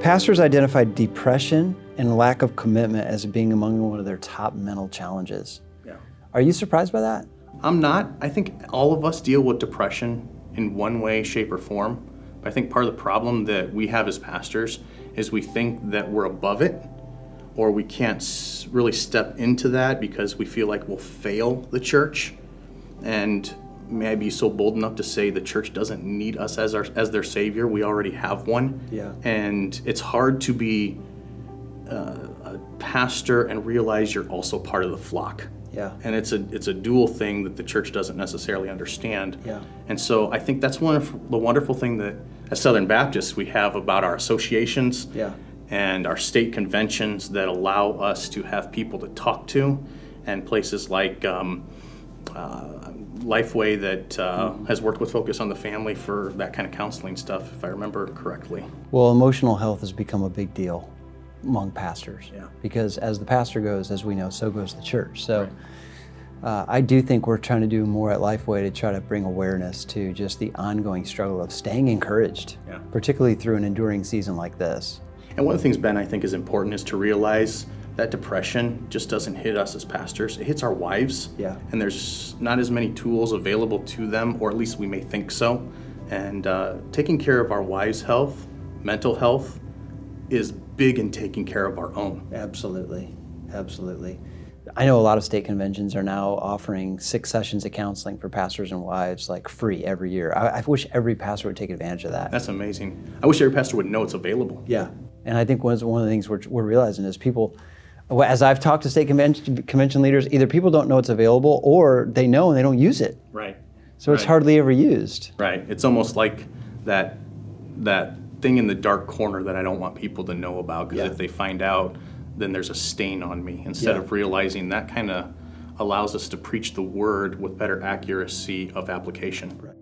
Pastors identified depression and lack of commitment as being among one of their top mental challenges. Yeah. Are you surprised by that? I'm not. I think all of us deal with depression in one way, shape, or form. But I think part of the problem that we have as pastors is we think that we're above it, or we can't really step into that because we feel like we'll fail the church. And may I be so bold enough to say the church doesn't need us as their savior. We already have one. Yeah. And it's hard to be a pastor and realize you're also part of the flock. Yeah. And it's a dual thing that the church doesn't necessarily understand. Yeah. And so I think that's one of the wonderful thing that as Southern Baptists we have about our associations Yeah. and our state conventions that allow us to have people to talk to, and places like Lifeway that has worked with Focus on the Family for that kind of counseling stuff, if I remember correctly. Well, emotional health has become a big deal among pastors. Yeah. Because as the pastor goes, as we know, so goes the church. So I do think we're trying to do more at Lifeway to try to bring awareness to just the ongoing struggle of staying encouraged, Yeah. particularly through an enduring season like this. And one of the things, Ben, I think is important is to realize that depression just doesn't hit us as pastors. It hits our wives. Yeah. And there's not as many tools available to them, or at least we may think so. And taking care of our wives' health, mental health, is big in taking care of our own. Absolutely. Absolutely. I know a lot of state conventions are now offering 6 sessions of counseling for pastors and wives, like free every year. I wish every pastor would take advantage of that. That's amazing. I wish every pastor would know it's available. Yeah. And I think one of the things we're realizing is people, as I've talked to state convention leaders, either people don't know it's available or they know and they don't use it. Right. So it's hardly ever used. Right. It's almost like that thing in the dark corner that I don't want people to know about, because if they find out, then there's a stain on me. Instead of realizing that kind of allows us to preach the word with better accuracy of application. Right.